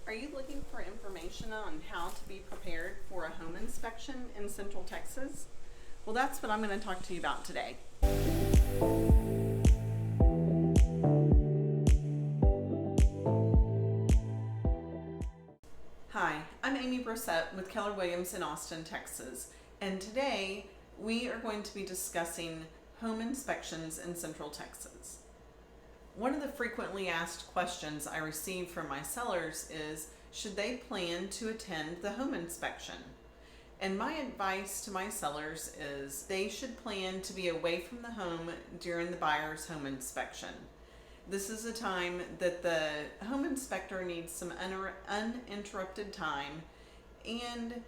Are you looking for information on how to be prepared for a home inspection in Central Texas? Well, that's what I'm going to talk to you about today. Hi, I'm Amy Brossette with Keller Williams in Austin, Texas, and today we are going to be discussing home inspections in Central Texas. One of the frequently asked questions I receive from my sellers is, should they plan to attend the home inspection? And my advice to my sellers is they should plan to be away from the home during the buyer's home inspection. This is a time that the home inspector needs some uninterrupted time, and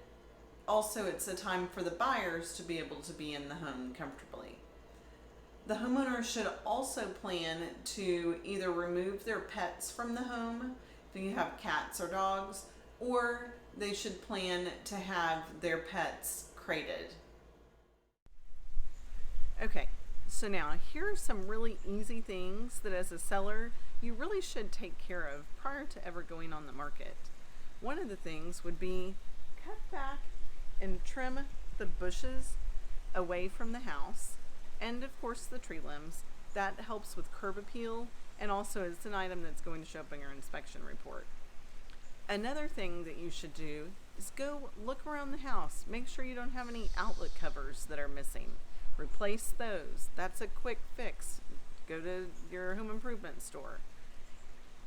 also it's a time for the buyers to be able to be in the home comfortably. The homeowner should also plan to either remove their pets from the home, if you have cats or dogs, or they should plan to have their pets crated. Okay, so now here are some really easy things that as a seller you really should take care of prior to ever going on the market. One of the things would be cut back and trim the bushes away from the house, and of course the tree limbs. That helps with curb appeal, and also it's an item that's going to show up in your inspection report. Another thing that you should do is go look around the house. Make sure you don't have any outlet covers that are missing. Replace those. That's a quick fix. Go to your home improvement store.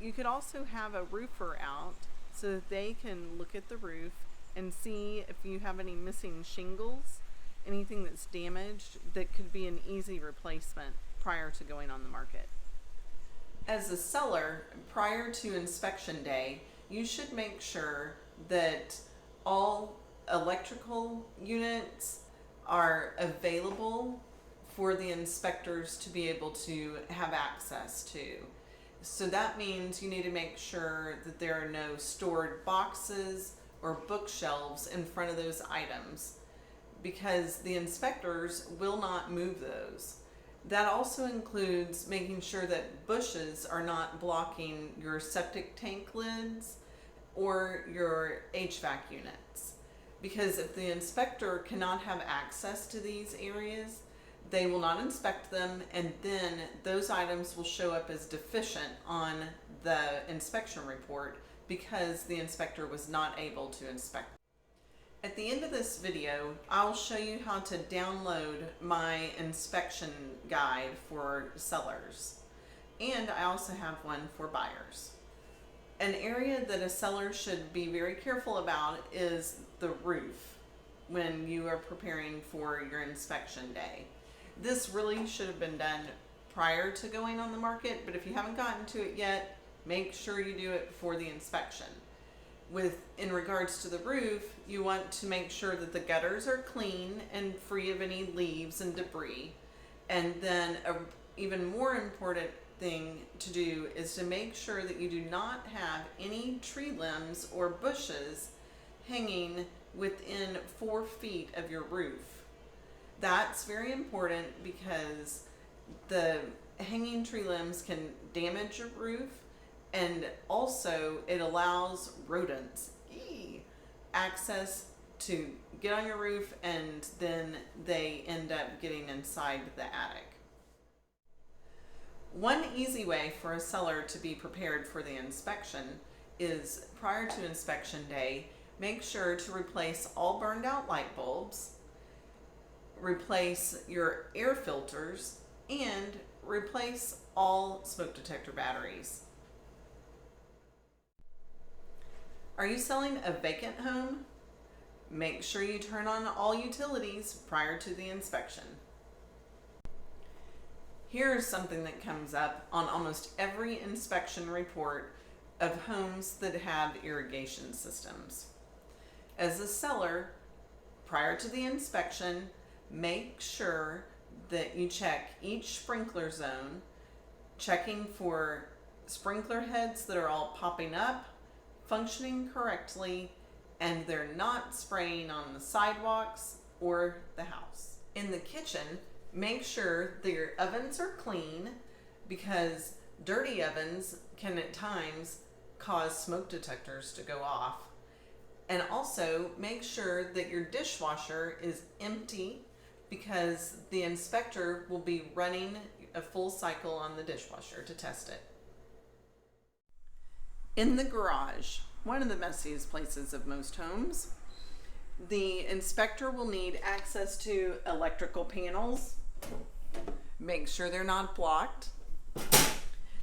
You could also have a roofer out so that they can look at the roof and see if you have any missing shingles, anything that's damaged that could be an easy replacement prior to going on the market. As a seller, prior to inspection day, you should make sure that all electrical units are available for the inspectors to be able to have access to. So that means you need to make sure that there are no stored boxes or bookshelves in front of those items, because the inspectors will not move those. That also includes making sure that bushes are not blocking your septic tank lids or your HVAC units. Because if the inspector cannot have access to these areas, they will not inspect them, and then those items will show up as deficient on the inspection report because the inspector was not able to inspect. At the end of this video, I'll show you how to download my inspection guide for sellers. And I also have one for buyers. An area that a seller should be very careful about is the roof when you are preparing for your inspection day. This really should have been done prior to going on the market, but if you haven't gotten to it yet, make sure you do it before the inspection. In regards to the roof, you want to make sure that the gutters are clean and free of any leaves and debris. And then a even more important thing to do is to make sure that you do not have any tree limbs or bushes hanging within 4 feet of your roof. That's very important because the hanging tree limbs can damage your roof, and also it allows rodents access to get on your roof, and then they end up getting inside the attic. One easy way for a seller to be prepared for the inspection is, prior to inspection day, make sure to replace all burned out light bulbs, replace your air filters, and replace all smoke detector batteries. Are you selling a vacant home? Make sure you turn on all utilities prior to the inspection. Here's something that comes up on almost every inspection report of homes that have irrigation systems. As a seller, prior to the inspection, make sure that you check each sprinkler zone, checking for sprinkler heads that are all popping up, functioning correctly, and they're not spraying on the sidewalks or the house. In the kitchen, make sure that your ovens are clean, because dirty ovens can at times cause smoke detectors to go off. And also make sure that your dishwasher is empty, because the inspector will be running a full cycle on the dishwasher to test it. In the garage, one of the messiest places of most homes, the inspector will need access to electrical panels. Make sure they're not blocked.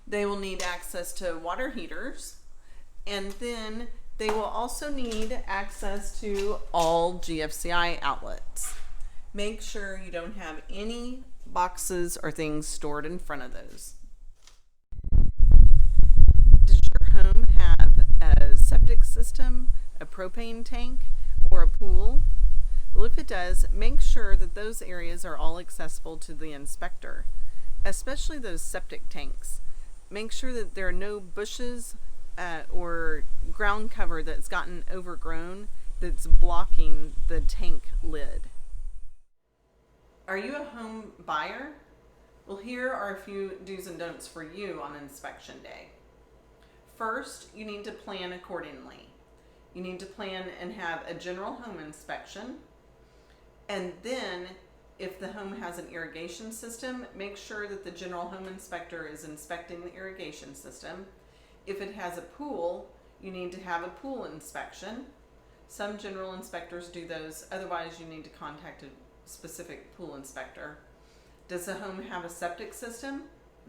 They will need access to water heaters, and then they will also need access to all GFCI outlets. Make sure you don't have any boxes or things stored in front of those. Does your home have a septic system, a propane tank, or a pool? Well, if it does, make sure that those areas are all accessible to the inspector, especially those septic tanks. Make sure that there are no bushes or ground cover that's gotten overgrown that's blocking the tank lid. Are you a home buyer? Well, here are a few do's and don'ts for you on inspection day. First, you need to plan accordingly. You need to plan and have a general home inspection. And then, if the home has an irrigation system, make sure that the general home inspector is inspecting the irrigation system. If it has a pool, you need to have a pool inspection. Some general inspectors do those, otherwise you need to contact a specific pool inspector. Does the home have a septic system?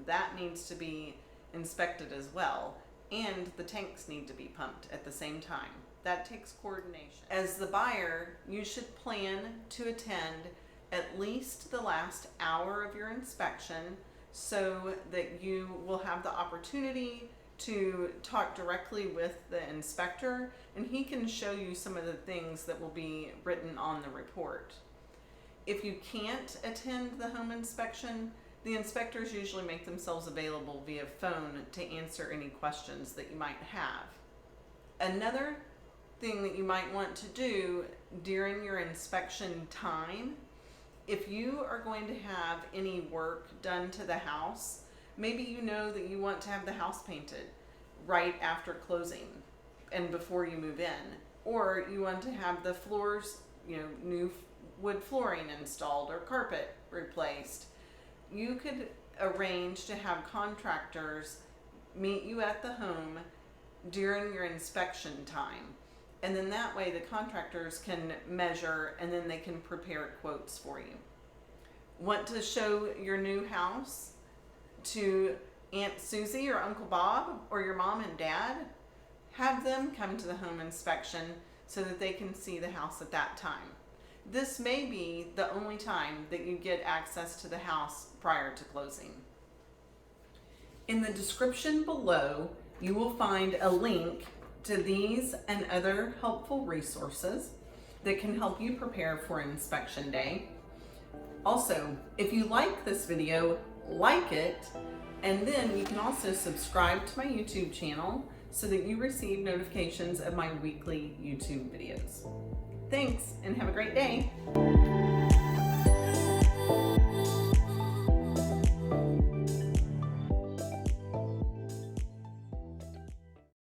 That needs to be inspected as well, and the tanks need to be pumped at the same time. That takes coordination. As the buyer, you should plan to attend at least the last hour of your inspection so that you will have the opportunity to talk directly with the inspector, and he can show you some of the things that will be written on the report. If you can't attend the home inspection, the inspectors usually make themselves available via phone to answer any questions that you might have. Another thing that you might want to do during your inspection time, if you are going to have any work done to the house, maybe you know that you want to have the house painted right after closing and before you move in, or you want to have the floors, new wood flooring installed or carpet replaced. You could arrange to have contractors meet you at the home during your inspection time. And then that way the contractors can measure and then they can prepare quotes for you. Want to show your new house to Aunt Susie or Uncle Bob or your mom and dad? Have them come to the home inspection so that they can see the house at that time. This may be the only time that you get access to the house prior to closing. In the description below, you will find a link to these and other helpful resources that can help you prepare for inspection day. Also, if you like this video, like it, and then you can also subscribe to my YouTube channel so that you receive notifications of my weekly YouTube videos. Thanks, and have a great day.